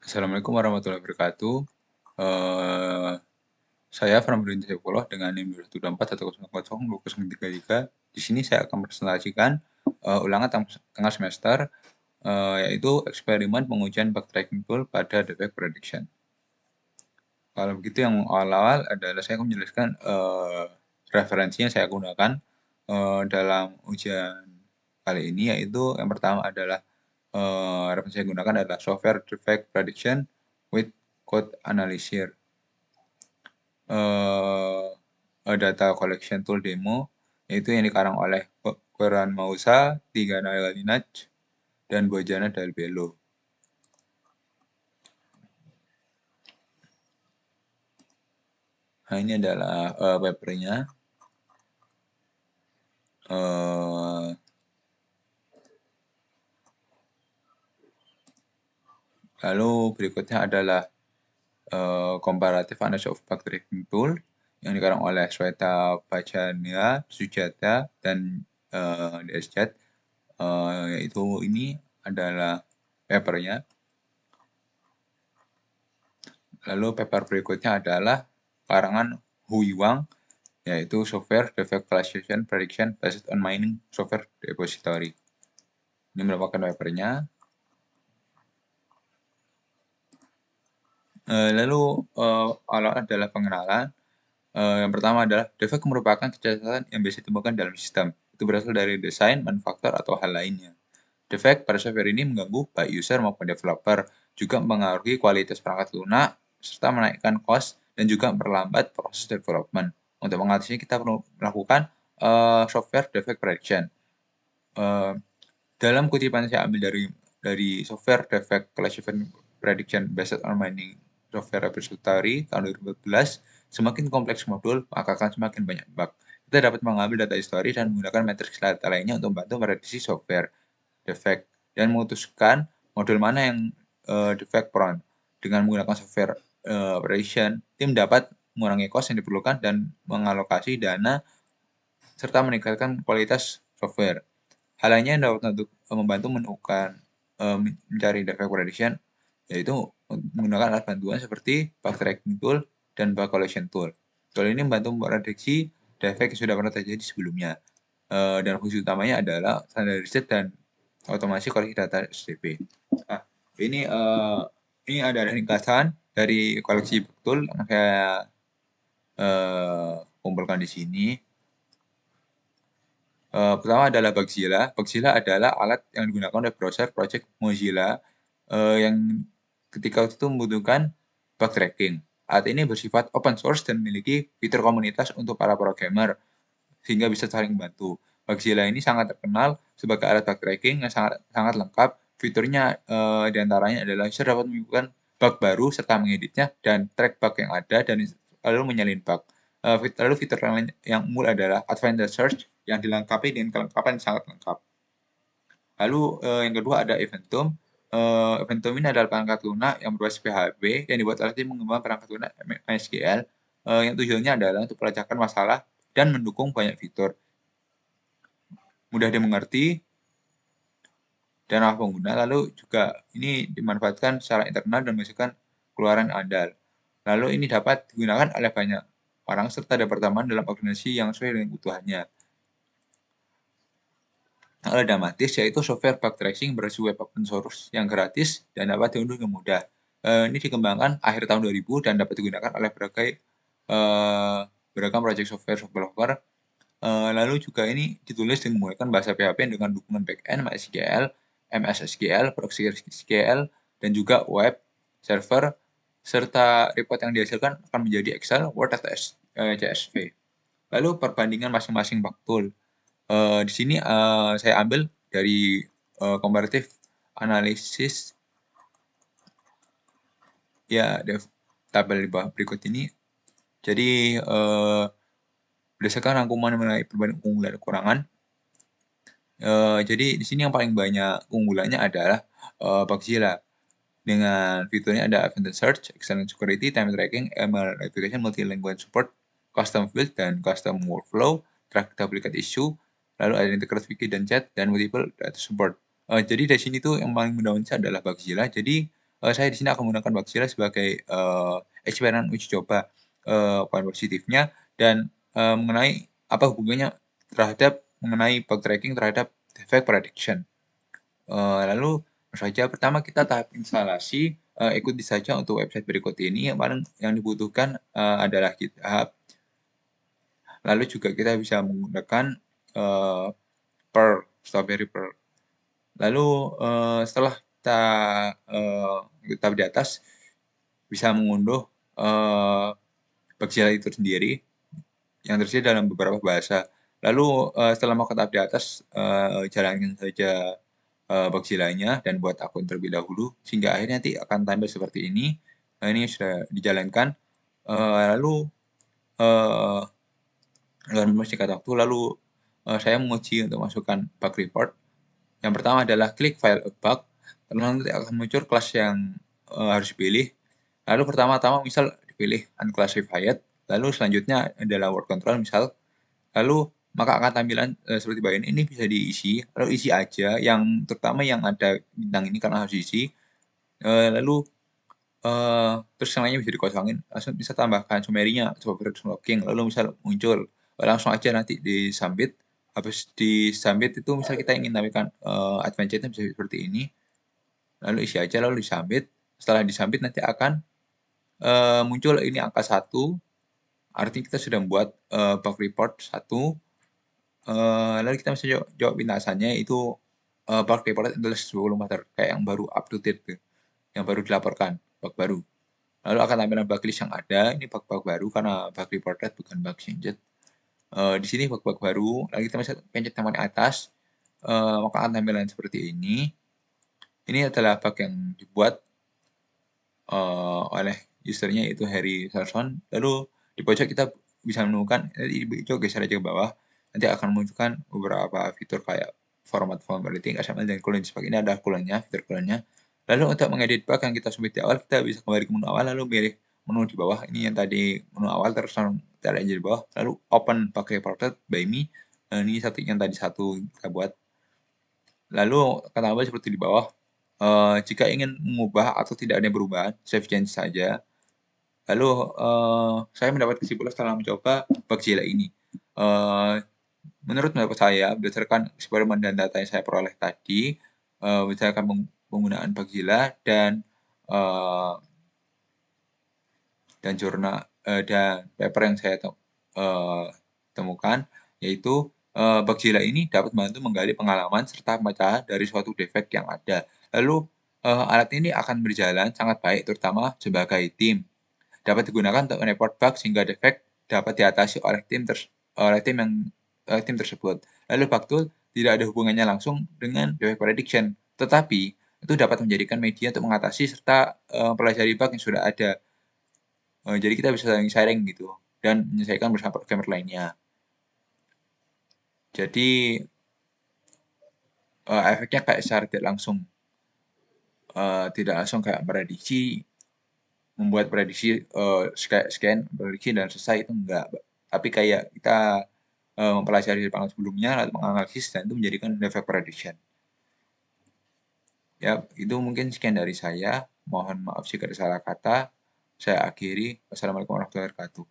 Assalamualaikum warahmatullahi wabarakatuh. Eh, saya Framudin Psikolog dengan NIM 224100033. Di sini saya akan presentasikan ulangan tengah semester, yaitu eksperimen pengujian backtracking tool pada defect prediction. Kalau begitu yang awal-awal adalah saya akan menjelaskan referensi yang saya gunakan dalam ujian kali ini, yaitu yang pertama adalah referensi yang saya gunakan adalah software defect prediction with code analyzer, data collection tool demo, yaitu yang dikarang oleh Goran Mausa, Tigana Linac, dan Bojana Dalbello. Nah, ini adalah papernya. Lalu berikutnya adalah comparative analysis of backtracking tool yang dikarang oleh Sweta Bajania, Sujata, dan DSJ. Yaitu ini adalah papernya. Lalu paper berikutnya adalah karangan Hui Wang, yaitu Software Defect Classification Prediction Based on Mining Software Depository. Ini merupakan papernya. Lalu awal adalah pengenalan. Yang pertama adalah defect merupakan kecacatan yang biasa ditemukan dalam sistem. Itu berasal dari desain, manufaktur, atau hal lainnya. Defect pada software ini mengganggu baik user maupun developer, juga mempengaruhi kualitas perangkat lunak, serta menaikkan cost dan juga memperlambat proses development. Untuk mengatasinya kita perlu melakukan software defect prediction. Dalam kutipan saya ambil dari software defect classification prediction based on mining software repository tahun 2014, semakin kompleks modul, maka akan semakin banyak bug. Kita dapat mengambil data histori dan menggunakan matriks data lainnya untuk membantu prediksi software defect dan memutuskan modul mana yang defect prone. Dengan menggunakan software prediction, tim dapat mengurangi cost yang diperlukan dan mengalokasi dana serta meningkatkan kualitas software. Hal lainnya yang dapat membantu menemukan mencari defect prediction, yaitu menggunakan alat bantuan seperti bug tracking tool dan bug collection tool. Tool ini membantu memprediksi defect yang sudah pernah terjadi sebelumnya. Dan fungsi utamanya adalah standarisasi dan otomasi koleksi data SDP. Nah, ini adalah ringkasan dari koleksi tool yang saya kumpulkan di sini. Pertama adalah Bugzilla. Bugzilla adalah alat yang digunakan oleh browser project Mozilla yang ketika itu membutuhkan bug tracking. Alat ini bersifat open source dan memiliki fitur komunitas untuk para programmer sehingga bisa saling membantu. Bugzilla ini sangat terkenal sebagai alat bug tracking yang sangat lengkap. Fiturnya diantaranya adalah user dapat menemukan bug baru serta mengeditnya dan track bug yang ada dan lalu menyalin bug. Lalu fitur yang umum adalah Advanced Search yang dilengkapi dengan kelengkapan yang sangat lengkap. Lalu yang kedua ada Eventum. Eventum ini adalah perangkat lunak yang berbasis PHP yang dibuat oleh tim mengembang perangkat lunak MySQL yang tujuannya adalah untuk pelacakan masalah dan mendukung banyak fitur. Mudah dimengerti dan ramah pengguna, lalu juga ini dimanfaatkan secara internal dan menghasilkan keluaran andal. Lalu ini dapat digunakan oleh banyak orang serta departemen dalam organisasi yang sesuai dengan kebutuhannya. Damatis yaitu software bug tracing berbasis web open source yang gratis dan dapat diunduh dengan mudah. Ini dikembangkan akhir tahun 2000 dan dapat digunakan oleh beragam project software developer. Lalu juga ini ditulis dengan menggunakan bahasa PHP dengan dukungan backend MySQL, MS SQL, Proxy SQL, dan juga web server serta report yang dihasilkan akan menjadi Excel, Word, atau CSV. Lalu perbandingan masing-masing bug tool. Di sini saya ambil dari comparative analysis ya tabel di bawah berikut ini. Jadi berdasarkan rangkuman mengenai perbandingan keunggulan dan kekurangan. Jadi di sini yang paling banyak keunggulannya adalah Bugzilla. Dengan fiturnya ada Advanced Search, Excellent Security, Time Tracking, ML Verification, Multi-Language Support, Custom Field, dan Custom Workflow, Track Duplicate Issue, lalu ada Integrated Wiki dan Chat, dan Multiple Data Support. Jadi dari sini tuh yang paling mendominasi adalah Bugzilla. Jadi saya di sini akan menggunakan Bugzilla sebagai, eksperimen uji coba, poin positifnya dan, mengenai apa hubungannya terhadap mengenai bug tracking terhadap defect prediction. Lalu saja pertama kita tahap instalasi, ikuti saja untuk website berikut ini yang paling yang dibutuhkan, adalah GitHub, lalu juga kita bisa menggunakan, eee, Perl, Strawberry Perl. Lalu, setelah kita, tahap di atas bisa mengunduh, Bugzilla itu sendiri yang tersedia dalam beberapa bahasa. Lalu, setelah mau ke tahap di atas, jalankan saja, Bugzilla-nya dan buat akun terlebih dahulu, sehingga akhirnya nanti akan tampil seperti ini. Nah, ini sudah dijalankan, lalu, eee, dalam singkat waktu, lalu, saya menguji untuk masukkan bug report. Yang pertama adalah klik file a bug, lalu nanti akan muncul kelas yang, harus dipilih. Lalu pertama-tama misal dipilih unclassified, lalu selanjutnya adalah word control misal, lalu maka akan tampilan, seperti bagian ini bisa diisi, lalu isi aja yang terutama yang ada bintang ini karena harus diisi, lalu, terus yang lainnya bisa dikosongin, langsung bisa tambahkan summary-nya, coba logging, lalu misal muncul, langsung aja nanti di-submit, habis di-submit itu misal kita ingin tampilkan, advance-nya bisa seperti ini, lalu isi aja, lalu di-submit, setelah di-submit nanti akan, muncul ini angka 1, artinya kita sudah membuat, bug report 1. Lalu kita bisa jawab pintasannya itu, bug report tulis 10 meter, kayak yang baru up to date tuh, yang baru dilaporkan, bug baru. Lalu akan tampilan bug list yang ada, ini bug-bug baru karena bug reported bukan bug changed. Di sini bug-bug baru, lalu kita bisa pencet yang paling atas, maka akan tampilan seperti ini. Ini adalah bug yang dibuat, oleh usernya yaitu Harry Sarson. Lalu di pojok kita bisa menemukan, coba geser aja ke bawah, nanti akan menunjukkan beberapa fitur kayak format formatting, XML, dan coolant. Seperti ini ada coolant-nya, fitur coolant-nya. Lalu untuk mengedit bug yang kita submit di awal, kita bisa kembali ke menu awal, lalu pilih menu di bawah. Ini yang tadi menu awal, terus kita lihat di bawah. Lalu open bug reported by me. Nah, ini satu yang tadi satu kita buat. Lalu akan tambah seperti di bawah. Jika ingin mengubah atau tidak ada yang berubah, save change saja. Lalu, saya mendapat kesimpulan setelah mencoba Bugzilla ini. Eee, menurut pendapat saya, berdasarkan eksperimen dan data yang saya peroleh tadi, berdasarkan penggunaan Bugzilla eee, dan jurnal dan paper yang saya temukan, yaitu, Bugzilla ini dapat membantu menggali pengalaman serta pemecahan dari suatu defect yang ada. Lalu, alat ini akan berjalan sangat baik terutama sebagai tim. Dapat digunakan untuk report bug sehingga defect dapat diatasi oleh tim tersebut. Lalu bug tool tidak ada hubungannya langsung dengan defect prediction, tetapi itu dapat menjadikan media untuk mengatasi serta, mempelajari bug yang sudah ada. Jadi kita bisa saling sharing gitu dan menyelesaikan bersama programmer lainnya. Jadi, efeknya kayak secara tidak langsung, tidak langsung kayak prediksi, membuat prediksi, kayak scan, prediksi dan selesai itu enggak, tapi kayak kita, mempelajari dari pengalaman sebelumnya lalu menganalisis dan itu menjadikan defect prediction. Ya, itu mungkin sekian dari saya. Mohon maaf jika ada salah kata. Saya akhiri. Wassalamualaikum warahmatullahi wabarakatuh.